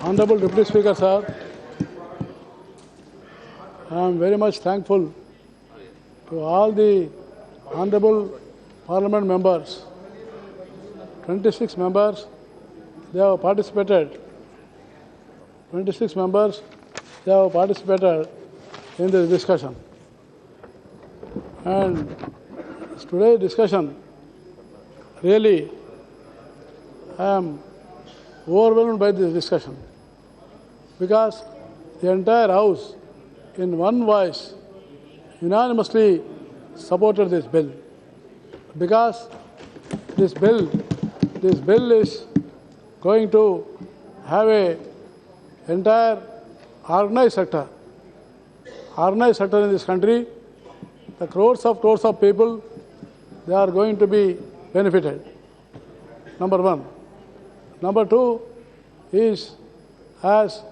Honorable Deputy Speaker, sir, I am very much thankful to all the Honorable Parliament members. 26 members, they have participated. 26 members, they have participated in this discussion. And today's discussion, really, I am overwhelmed by this discussion because the entire House, in one voice, unanimously supported this bill. Because this bill is going to have a entire organized sector in this country. The crores of people, they are going to be benefited. Number one. Number two is, as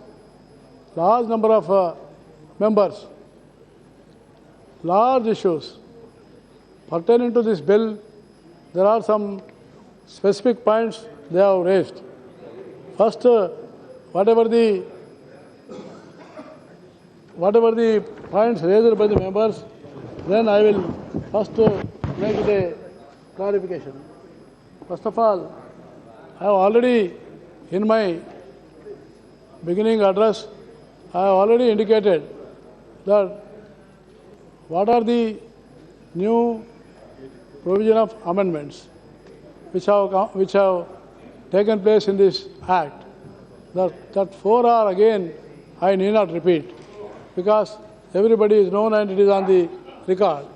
large number of members, large issues pertaining to this bill, there are some specific points they have raised. First, whatever the points raised by the members, then I will first make it a clarification. First of all, I have already, in my beginning address, I have already indicated that what are the new provision of amendments which have taken place in this Act. That four are again, I need not repeat, because everybody is known and it is on the record.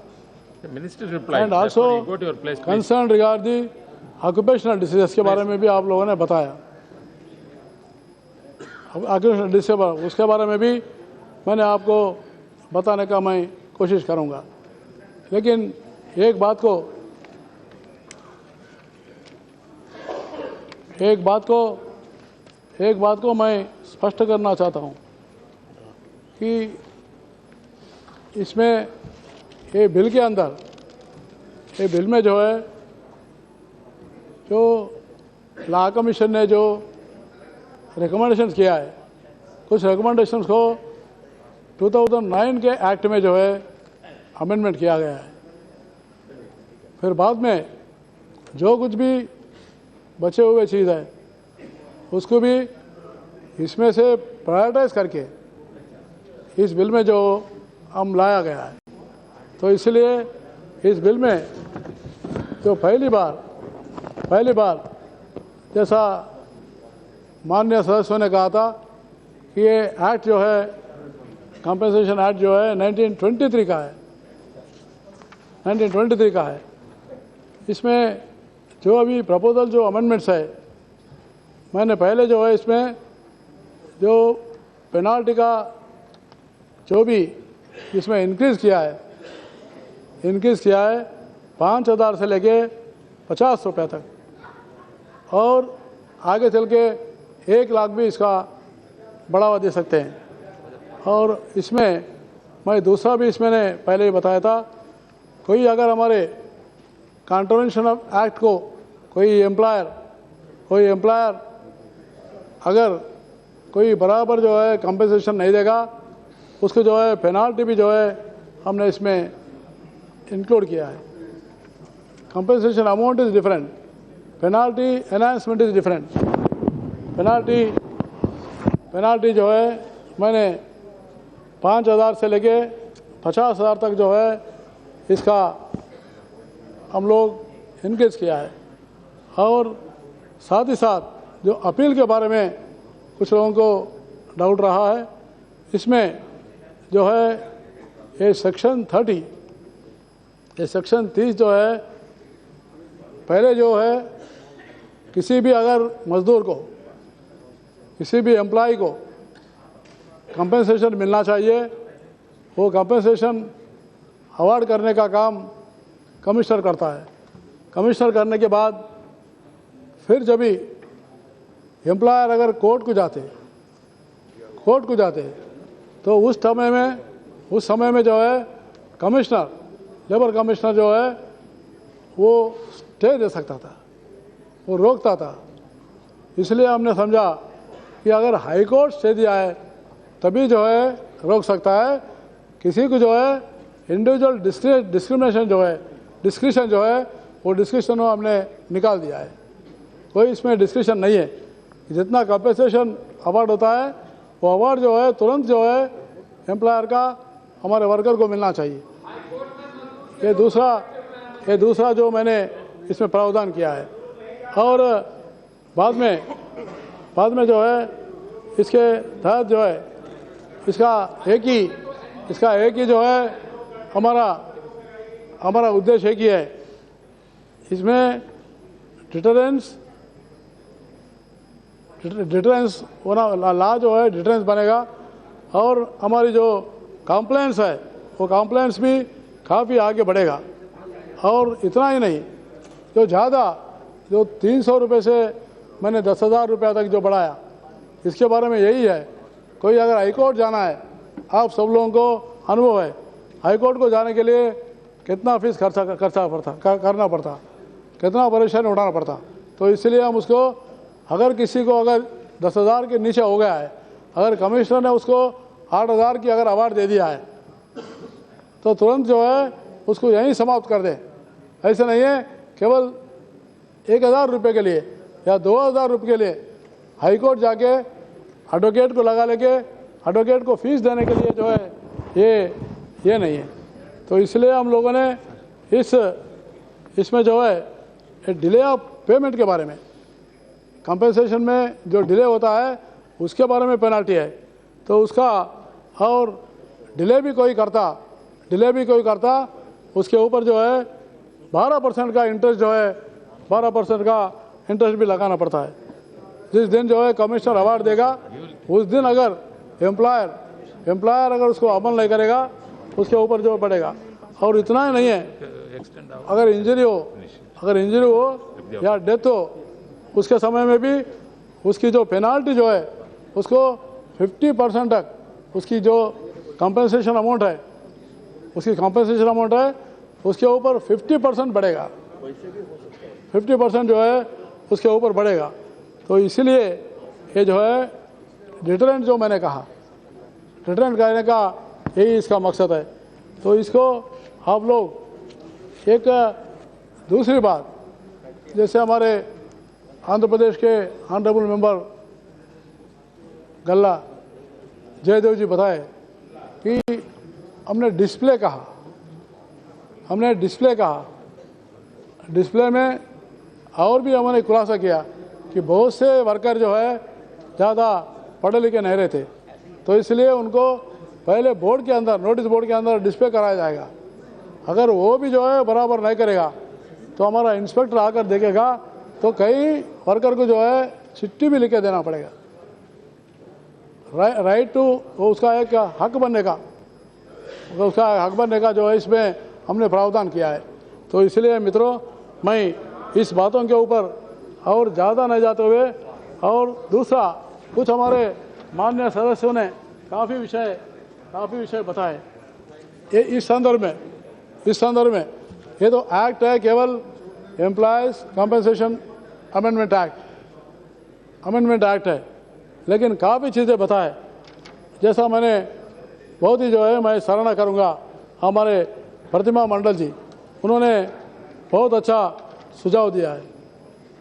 The minister replied. And also, go to your place, concern regarding the occupational disease के बारे में भी आप लोगों ने बताया। Occupational disease उसके बारे में भी मैंने आपको बताने का मैं कोशिश करूंगा। लेकिन एक बात को मैं स्पष्ट करना चाहता हूं कि इसमें ये बिल के अंदर, ये बिल में जो है, जो लॉ कमीशन ने जो रिकमेंडेशंस किया है, कुछ रिकमेंडेशंस को 2009 के एक्ट में जो है अमेंडमेंट किया गया है। फिर बाद में जो कुछ भी बचे हुए चीज़ है उसको भी इसमें से प्रायोरिटाइज करके इस बिल में जो हम लाया गया है। तो इसलिए इस बिल में जो पहली बार जैसा माननीय सदस्यों ने कहा था कि ये एक्ट जो है, कंपनसेशन एक्ट जो है 1923 का है। इसमें जो अभी प्रपोजल जो अमेंडमेंट्स है, मैंने पहले जो है इसमें जो पेनाल्टी का जो भी इसमें इंक्रीज़ किया है 5,000 से लेके 50 रुपये तक, और आगे चल के 1 लाख भी इसका बढ़ावा दे सकते हैं। और इसमें मैं दूसरा भी इसमें ने पहले ही बताया था, कोई अगर हमारे कॉन्ट्रावेंशन ऑफ एक्ट को कोई एम्प्लॉयर अगर कोई बराबर जो है कंपनसेशन नहीं देगा, उसको जो है पेनाल्टी भी जो है हमने इसमें इंक्लूड किया है। Compensation amount is different, penalty enhancement is different. Penalty जो है मैंने 5,000 से लेके 50,000 तक जो है इसका हम लोग इंक्रीज किया है। और साथ ही साथ जो अपील के बारे में कुछ लोगों को डाउट रहा है, इसमें जो है ये सेक्शन 30 जो है, पहले जो है किसी भी अगर मजदूर को, किसी भी एम्प्लॉय को कंपनसेशन मिलना चाहिए, वो कंपनसेशन अवार्ड करने का काम कमिश्नर करता है। कमिश्नर करने के बाद फिर जब भी एम्प्लॉयर अगर कोर्ट को जाते तो उस समय में जो है लेबर कमिश्नर जो है वो स्टे दे सकता था, वो रोकता था। इसलिए हमने समझा कि अगर हाई कोर्ट स्टे दिया है तभी जो है रोक सकता है। किसी को जो है इंडिविजुअल डिस्क्रिमिनेशन जो है, डिस्क्रिप्शन जो है, वो डिस्क्रिप्शन हमने निकाल दिया है। कोई इसमें डिस्क्रिप्शन नहीं है। जितना कंपेंसेशन अवार्ड होता है वो अवार्ड जो है तुरंत जो है एम्प्लॉयर का हमारे वर्कर को मिलना चाहिए। ये दूसरा जो मैंने इसमें प्रावधान किया है। और बाद में जो है इसके तहत जो है इसका एक ही जो है हमारा उद्देश्य एक ही है। इसमें डिटरेंस होना, ला जो है डिटरेंस बनेगा और हमारी जो कंप्लेंट्स है वो कंप्लेंट्स भी काफ़ी आगे बढ़ेगा। और इतना ही नहीं, जो 300 रुपये से मैंने 10,000 रुपये तक जो बढ़ाया, इसके बारे में यही है। कोई अगर हाई कोर्ट जाना है, आप सब लोगों को अनुभव है, हाई कोर्ट को जाने के लिए कितना फीस करना पड़ता, कितना परेशानी उठाना पड़ता। तो इसलिए हम उसको, अगर किसी को अगर 10,000 के नीचे हो गया है, अगर कमिश्नर ने उसको 8,000 की अगर अवार्ड दे दिया है तो तुरंत जो है उसको यहीं समाप्त कर दे। ऐसा नहीं है केवल 1,000 रुपये के लिए या 2,000 रुपये के लिए हाई कोर्ट जाके एडवोकेट को लगा लेके एडवोकेट को फीस देने के लिए जो है ये नहीं है। तो इसलिए हम लोगों ने इसमें जो है डिले ऑफ पेमेंट के बारे में, कंपेंसेशन में जो डिले होता है उसके बारे में पेनल्टी है। तो उसका, और डिले भी कोई करता उसके ऊपर जो है 12% का इंटरेस्ट जो है 12% का इंटरेस्ट भी लगाना पड़ता है। जिस दिन जो है कमिश्नर अवार्ड देगा उस दिन अगर एम्प्लॉयर अगर उसको अमल नहीं करेगा उसके ऊपर जो बढ़ेगा। और इतना ही नहीं है, अगर इंजरी हो या डेथ हो उसके समय में भी उसकी जो पेनाल्टी जो है उसको 50% तक उसकी जो कंपेंसेशन अमाउंट है उसके ऊपर 50% बढ़ेगा, 50% जो है उसके ऊपर बढ़ेगा। तो इसीलिए ये जो है डिटरेंट जो मैंने कहा, डिटरेंट कहने का यही इसका मकसद है। तो इसको आप लोग, एक दूसरी बात, जैसे हमारे आंध्र प्रदेश के ऑनरेबल मेंबर गल्ला जयदेव जी बताए कि हमने डिस्प्ले कहा, डिस्प्ले में और भी हमने खुलासा किया कि बहुत से वर्कर जो है ज़्यादा पढ़े लिखे नहीं रहते, तो इसलिए उनको पहले बोर्ड के अंदर, नोटिस बोर्ड के अंदर डिस्प्ले कराया जाएगा। अगर वो भी जो है बराबर नहीं करेगा तो हमारा इंस्पेक्टर आकर देखेगा तो कई वर्कर को जो है चिट्ठी भी लिख के देना पड़ेगा। राइट टू, उसका एक हक बनने का जो है इसमें हमने प्रावधान किया है। तो इसलिए मित्रों, मैं इस बातों के ऊपर और ज़्यादा नहीं जाते हुए, और दूसरा कुछ हमारे माननीय सदस्यों ने काफ़ी विषय बताए। ये इस संदर्भ में ये तो एक्ट है, केवल एम्प्लॉयज़ कंपनसेशन अमेंडमेंट एक्ट है, लेकिन काफ़ी चीज़ें बताए। जैसा मैंने बहुत ही जो है मैं सराहना करूँगा हमारे प्रतिमा मंडल जी, उन्होंने बहुत अच्छा सुझाव दिया है।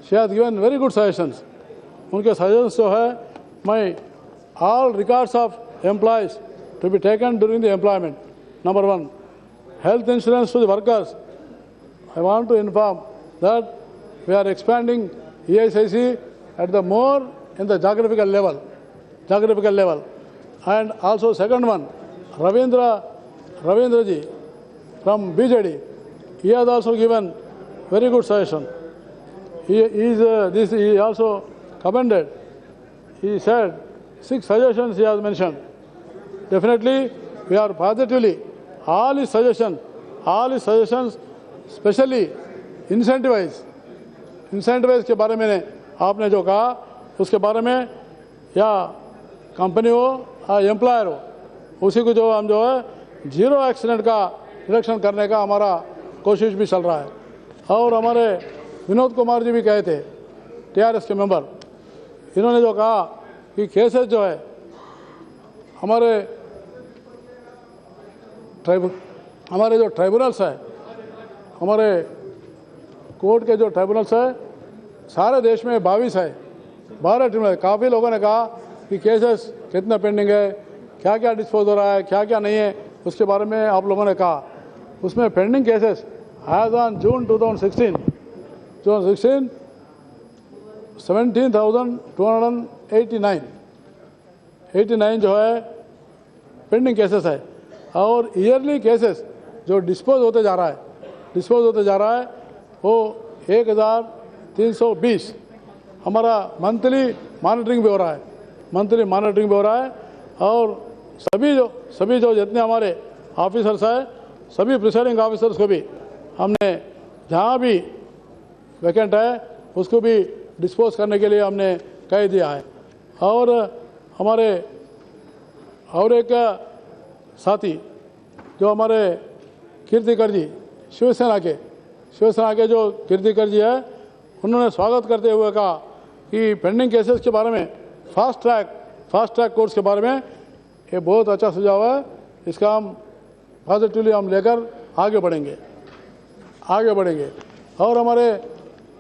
She has given very good suggestions. उनके सजेशंस जो है, मैं all records of employees to be taken during the employment, number 1 health insurance to the workers. I want to inform that we are expanding ESIC at the more in the geographical level. And also second one, Ravindra ji from BJD, he has also given very good suggestion. He also commended. He said 6 suggestions he has mentioned. Definitely we are positively all his suggestions, specially incentivise के बारे में आपने जो कहा उसके बारे में, या कंपनी हो या एम्प्लॉयर हो, उसी को जो हम जो है 0 एक्सीडेंट का रिडक्शन करने का हमारा कोशिश भी चल रहा है। और हमारे विनोद कुमार जी भी कहे थे, TRS के मेंबर, इन्होंने जो कहा कि केसेस जो है हमारे जो ट्राइब्यूनल्स है, हमारे कोर्ट के जो ट्राइब्यूनल्स है सारे देश में 22 है, 12 ट्रिब्यूनल। काफ़ी लोगों ने कहा कि केसेस कितना पेंडिंग है, क्या क्या डिस्पोज हो रहा है, क्या क्या नहीं है, उसके बारे में आप लोगों ने कहा। उसमें pending cases as on June 2016 17,289 जो है पेंडिंग केसेस है। और ईयरली केसेस जो डिस्पोज होते जा रहा है वो 1,320। हमारा मंथली मॉनिटरिंग भी हो रहा है और सभी जो जितने हमारे ऑफिसर्स हैं, सभी प्रिसाइडिंग ऑफिसर्स को भी हमने जहाँ भी वैकेंट है उसको भी डिस्पोज करने के लिए हमने कह दिया है। और हमारे और एक साथी जो हमारे कीर्तिकर जी शिवसेना के जो कीर्तिकर जी है, उन्होंने स्वागत करते हुए कहा कि पेंडिंग केसेस के बारे में फास्ट ट्रैक कोर्ट्स के बारे में ये बहुत अच्छा सुझाव है। इसका हम पॉजिटिवली हम लेकर आगे बढ़ेंगे। और हमारे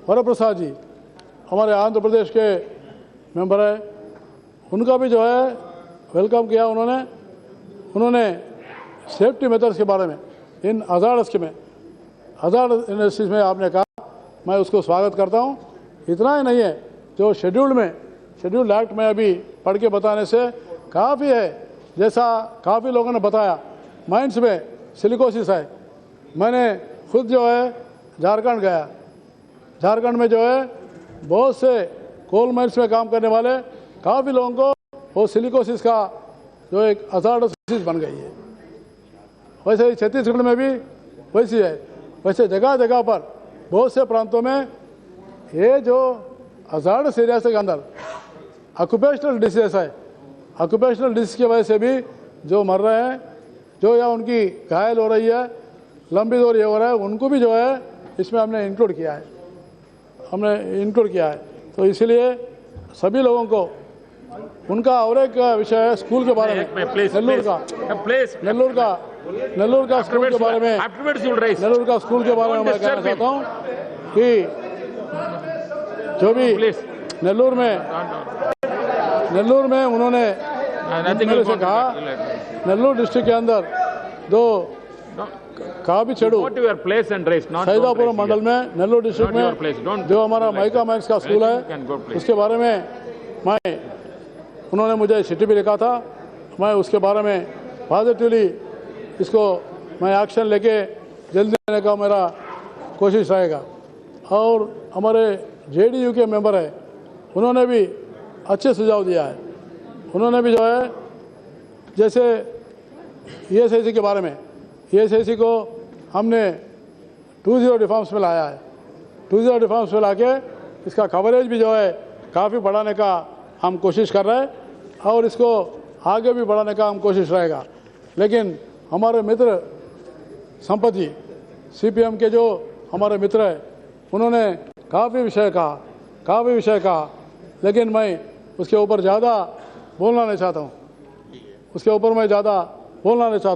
वरप्रसाद जी हमारे आंध्र प्रदेश के मेंबर है, उनका भी जो है वेलकम किया उन्होंने सेफ्टी मेथड्स के बारे में इन हज़ार्ड इंडस्ट्रीज में आपने कहा, मैं उसको स्वागत करता हूँ। इतना ही नहीं है, जो शेड्यूल्ड एक्ट में अभी पढ़ के बताने से काफ़ी है, जैसा काफ़ी लोगों ने बताया माइंस में सिलिकोसिस है। मैंने खुद जो है झारखंड में जो है बहुत से कोल माइंस में काम करने वाले काफ़ी लोगों को वो सिलिकोसिस का जो एक हज़ार्डस डिसीज बन गई है। वैसे ही छत्तीसगढ़ में भी वैसी है। वैसे जगह जगह पर बहुत से प्रांतों में ये जो हज़ार्डस एरियाज के अंदर ऑक्यूपेशनल डिसीज है, ऑक्यूपेशनल डिसीज की वजह से भी जो मर रहे हैं, जो या उनकी घायल हो रही है, लंबी दूर ये हो रहा है, उनको भी जो है इसमें हमने इंक्लूड किया है। तो इसलिए सभी लोगों को उनका और एक विषय है स्कूल के बारे में, नेल्लूर का स्कूल के बारे में मैं कहना चाहता हूँ कि जो भी नेल्लूर में उन्होंने मेरे से कहा, नेल्लूर डिस्ट्रिक्ट के अंदर दो काबिचेडु सैदापुरम मंडल में नेल्लूर डिस्ट्रिक्ट में जो हमारा माइका माइंस का स्कूल है, उसके बारे में उन्होंने मुझे चिट्ठी भी लिखा था। मैं उसके बारे में पॉजिटिवली इसको मैं एक्शन लेके जल्दी लेने का मेरा कोशिश रहेगा। और हमारे JDU के मेंबर है, उन्होंने भी अच्छे सुझाव दिया है। उन्होंने भी जो है जैसे ESIC के बारे में, ESIC को हमने 2-0 रिफॉर्म्स में लाया है। 2-0 रिफॉर्म्स में लाके इसका कवरेज भी जो है काफ़ी बढ़ाने का हम कोशिश कर रहे हैं और इसको आगे भी बढ़ाने का हम कोशिश रहेगा। लेकिन हमारे मित्र संपत जी CPM के जो हमारे मित्र हैं, उन्होंने काफ़ी विषय कहा, लेकिन मैं उसके ऊपर ज़्यादा बोलना नहीं चाहता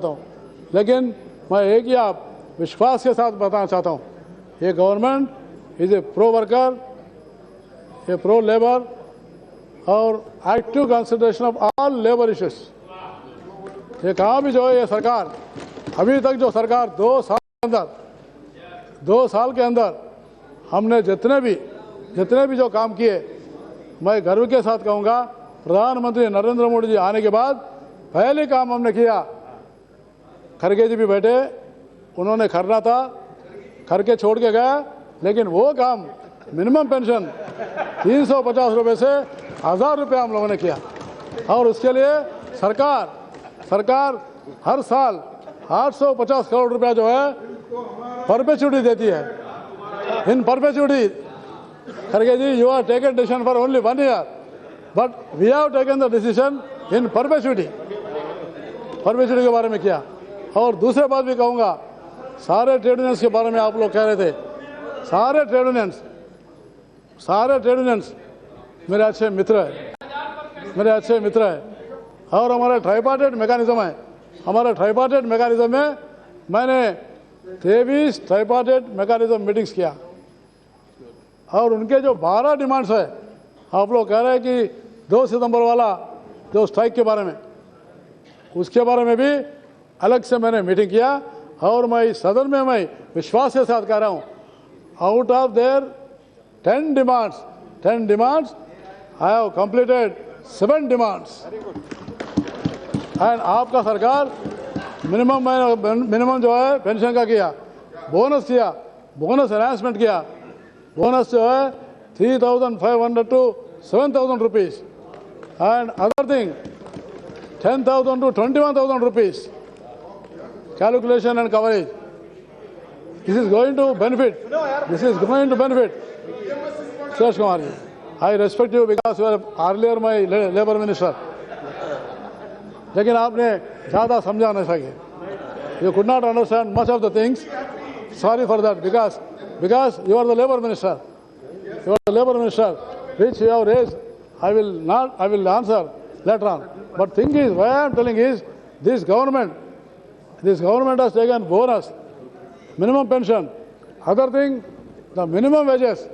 हूँ। लेकिन मैं एक ही आप विश्वास के साथ बताना चाहता हूँ, ये government is a pro worker, a pro labour और active consideration of all labour issues. ये कहाँ भी जो है ये सरकार अभी तक जो सरकार 2 साल के अंदर हमने जितने भी जो काम किए, मैं गर्व के साथ कहूँगा प्रधानमंत्री नरेंद्र मोदी जी आने के बाद पहले काम हमने किया। खड़गे जी भी बैठे, उन्होंने करना था, करके छोड़ के गया, लेकिन वो काम मिनिमम पेंशन 350 रुपये से 1000 रुपये हम लोगों ने किया। और उसके लिए सरकार हर साल 850 करोड़ रुपया जो है परपेचुटी देती है। इन परपेचुटी खड़गे ji, you are taken decision for only 1 year, but we have taken the decision in perpetuity के बारे में किया। और दूसरे बात भी कहूँगा, सारे ट्रेड यूनियंस के बारे में आप लोग कह रहे थे, सारे ट्रेड यूनियंस मेरे अच्छे मित्र हैं। मेरे अच्छे मित्र हैं और हमारा ट्राइपार्टेट मैकेनिज्म है। हमारे ट्राइपार्टेट मैकेनिज्म में मैंने 23 ट्राइपार्टेट मैकेनिज्म मीटिंग्स किया और उनके जो 12 डिमांड्स है, आप लोग कह रहे हैं कि 2 सितंबर वाला जो स्ट्राइक के बारे में, उसके बारे में भी अलग से मैंने मीटिंग किया और मैं इस सदन में मैं विश्वास के साथ कह रहा हूँ, out of their 10 demands I have completed 7 demands. And आपका सरकार मिनिमम जो है पेंशन का किया, बोनस एनहांसमेंट किया। बोनस जो है 3,500 to 7,000 rupees and other thing 10,000 to 21,000 rupees calculation and coverage. This is going to benefit. Suresh Kumar ji, I respect you because you were earlier my labor minister. लेकिन आपने ज़्यादा समझा नहीं सके. You could not understand much of the things. Sorry for that because you are the labor minister. Which you have raised. I will answer later on. But thing is, why I am telling is, this government has taken bonus, minimum pension, other thing, the minimum wages,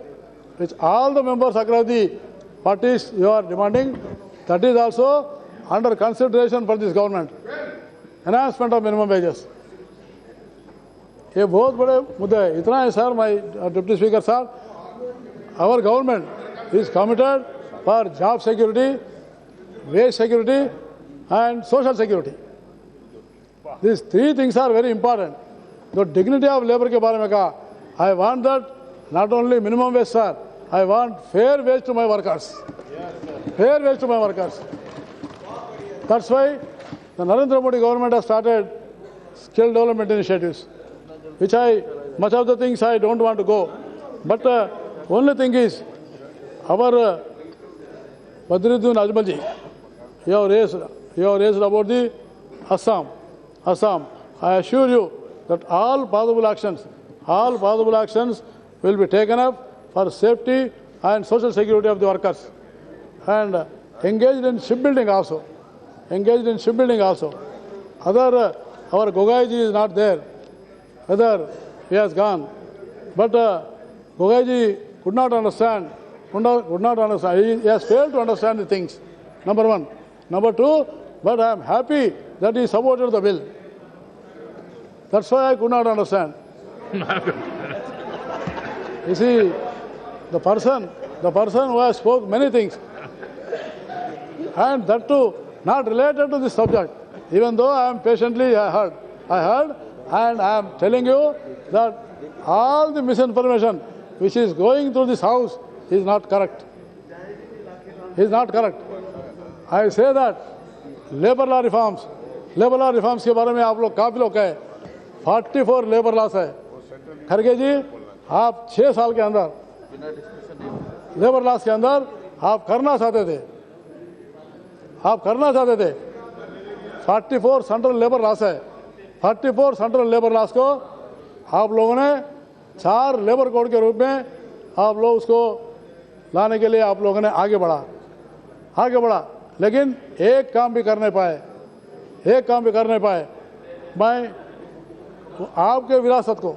which all the members across the parties you are demanding, that is also under consideration for this government. Enhancement of minimum wages. ये बहुत बड़े मुद्दे हैं. इतना है sir, my Deputy Speaker sir, our government is committed for job security, wage security and social security. These 3 things are very important. The dignity of labor के बारे में कहा, I want that not only minimum wage sir, I want fair wage to my workers. That's why the Narendra Modi government has started skill development initiatives, which much of the things I don't want to go. But only thing is, our Badruddin Ajmal ji, you have raised about the Assam. I assure you that all possible actions will be taken up for safety and social security of the workers, and engaged in shipbuilding also. Other, our Gogai ji is not there. Whether he has gone, but Gogai ji could not understand. He has failed to understand the things. Number 1. Number 2, but I am happy that he supported the bill. That's why I could not understand. You see, the person who has spoke many things, and that too not related to this subject. Even though I am patiently I heard, and I am telling you that all the misinformation which is going through this house is not correct. I say that labor law reforms के बारे में आप लोग काफी लोग कहे, 44 labour laws है. खड़गे जी, आप 6 साल के अंदर लेबर लॉस के अंदर आप करना चाहते थे. 44 सेंट्रल लेबर लॉस है. 44 सेंट्रल लेबर लॉस को आप लोगों ने 4 लेबर कोड के रूप में आप लोग उसको लाने के लिए आप लोगों ने आगे बढ़ा. लेकिन एक काम भी कर नहीं पाए. मैं आपके विरासत को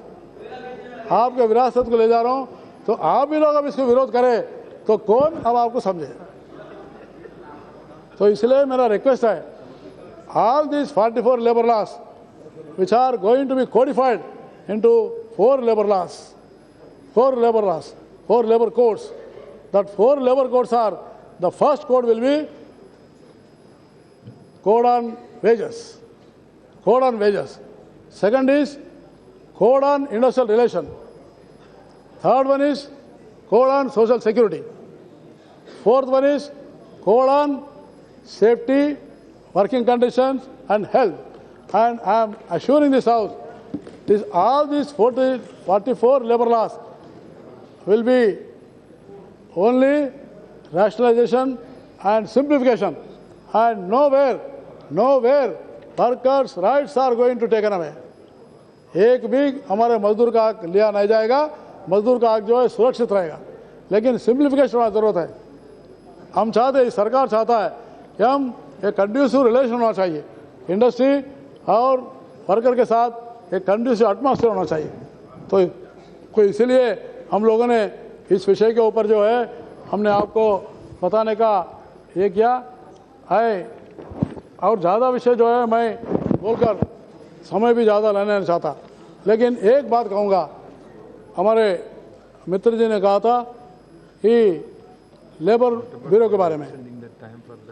ले जा रहा हूं, तो आप भी लोग अब इसको विरोध करें तो कौन अब आपको समझे. तो इसलिए मेरा रिक्वेस्ट है, all these 44 labor laws which are going to be codified into 4 labor codes. That 4 labor codes are, the first code will be code on wages. Second is code on industrial relation. Third one is code on social security. Fourth one is code on safety, working conditions and health. And I am assuring this house, all these 44 labor laws will be only rationalization and simplification, and nowhere workers' rights are going to taken away. एक भी हमारे मजदूर का हक लिया नहीं जाएगा. मजदूर का हक जो है सुरक्षित रहेगा, लेकिन सिंप्लीफिकेशन की जरूरत है. हम चाहते हैं, सरकार चाहता है कि हम एक कंड्यूसिव रिलेशन होना चाहिए, इंडस्ट्री और वर्कर के साथ एक कंड्यूसिव एटमॉस्फेयर होना चाहिए। तो इसीलिए हम लोगों ने इस विषय के ऊपर जो है हमने आपको बताने का ये किया है। और ज़्यादा विषय जो है मैं बोलकर समय भी ज़्यादा लेना नहीं चाहता, लेकिन एक बात कहूँगा, हमारे मित्र जी ने कहा था कि लेबर ब्यूरो के बारे में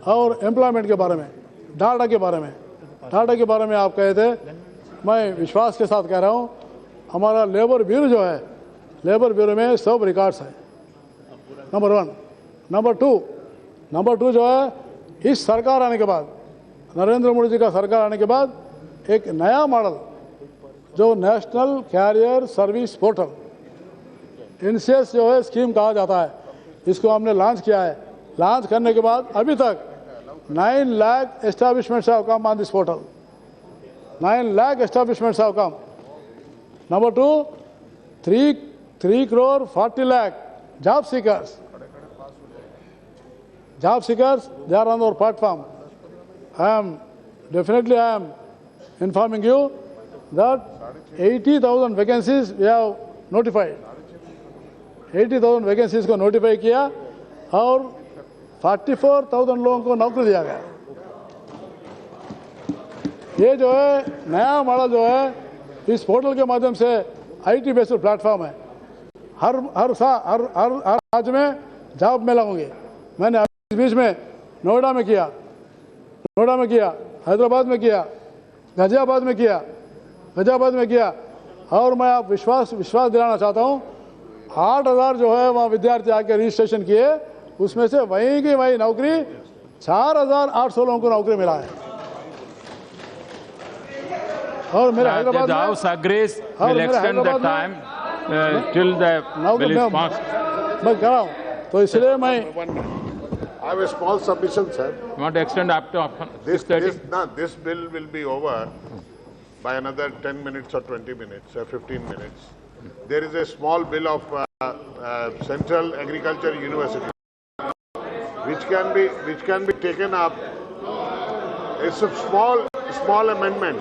और एम्प्लॉयमेंट के बारे में, डाटा के बारे में आप कहे थे। मैं विश्वास के साथ कह रहा हूँ, हमारा लेबर ब्यूरो जो है, लेबर ब्यूरो में सब रिकॉर्ड्स है, नंबर 1। नंबर टू जो है, इस सरकार आने के बाद, नरेंद्र मोदी जी का सरकार आने के बाद एक नया मॉडल जो national career service portal NCS जो है स्कीम कहा जाता है, इसको हमने लॉन्च किया है। लॉन्च करने के बाद अभी तक 9 lakh establishments have come on this portal. 9 lakh establishments have come. Number 2, 3 crore 40 lakh job seekers, they are on our platform. I am informing you that 80,000 vacancies we have notified. 80,000 vacancies को notify किया और 44,000 लोगों को नौकरी दिया गया। ये जो है नया मॉडल जो है, इस पोर्टल के माध्यम से IT बेस्ड प्लेटफॉर्म है। हर राज्य में जॉब मेला होंगे। मैंने इस बीच में नोएडा में किया, हैदराबाद में किया, गाजियाबाद में किया और मैं आप विश्वास दिलाना चाहता हूँ, 8,000 जो है वहाँ विद्यार्थी आके रजिस्ट्रेशन किए, उसमें से वहीं की वहीं नौकरी 4,800 लोगों को नौकरी मिला है। और मेरे हैदराबाद में मैं कह रहा हूँ, तो इसलिए मैं I have a small submission, sir. You want to extend up to This bill will be over by another 10 minutes or 20 minutes or 15 minutes. There is a small bill of Central Agriculture University, which can be taken up. It's a small amendment.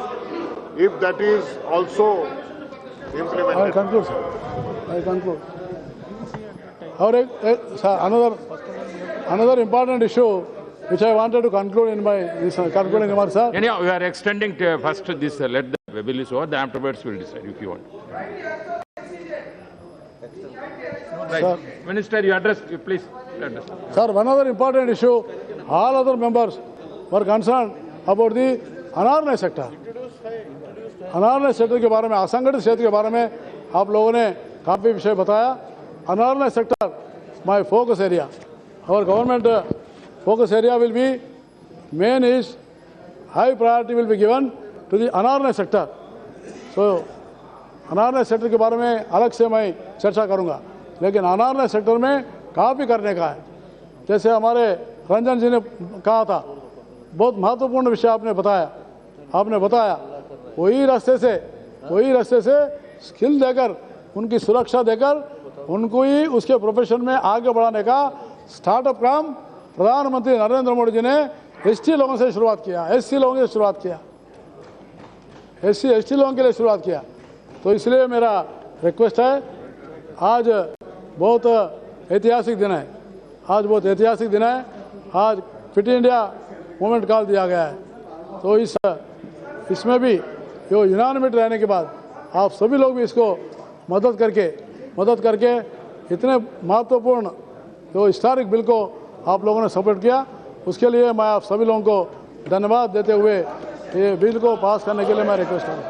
If that is also implemented. I conclude, sir. Or another important issue which I wanted to conclude in my concluding remarks, sir. Anyhow, we are extending to first this. Let the bill is over. The afterwards will decide if you want. Right. Sir. Minister, you address. You please address. Sir, one other important issue. All other members were concerned about the unorganized sector. Unorganised sector के बारे में, असंगठित क्षेत्र के बारे में आप लोगों ने काफ़ी विषय बताया। Unorganised sector, my focus area, our government focus area will be, main is high priority will be given to the unorganized sector. So unorganised sector के बारे में अलग से मैं चर्चा करूंगा, लेकिन अनारनेस सेक्टर में काफ़ी करने का है। जैसे हमारे रंजन जी ने कहा था, बहुत महत्वपूर्ण विषय आपने बताया, वही रास्ते से स्किल देकर, उनकी सुरक्षा देकर, उनको ही उसके प्रोफेशन में आगे बढ़ाने का स्टार्टअप काम प्रधानमंत्री नरेंद्र मोदी जी ने ST लोगों से शुरुआत किया, SC लोगों के लिए शुरुआत किया। तो इसलिए मेरा रिक्वेस्ट है, आज बहुत ऐतिहासिक दिन है, आज फिट इंडिया मूवमेंट कॉल दिया गया है। तो इसमें भी जो यूनानिमिटी रहने के बाद आप सभी लोग भी इसको मदद करके इतने महत्वपूर्ण जो हिस्टोरिक बिल को आप लोगों ने सपोर्ट किया, उसके लिए मैं आप सभी लोगों को धन्यवाद देते हुए ये बिल को पास करने के लिए मैं रिक्वेस्ट करूँ।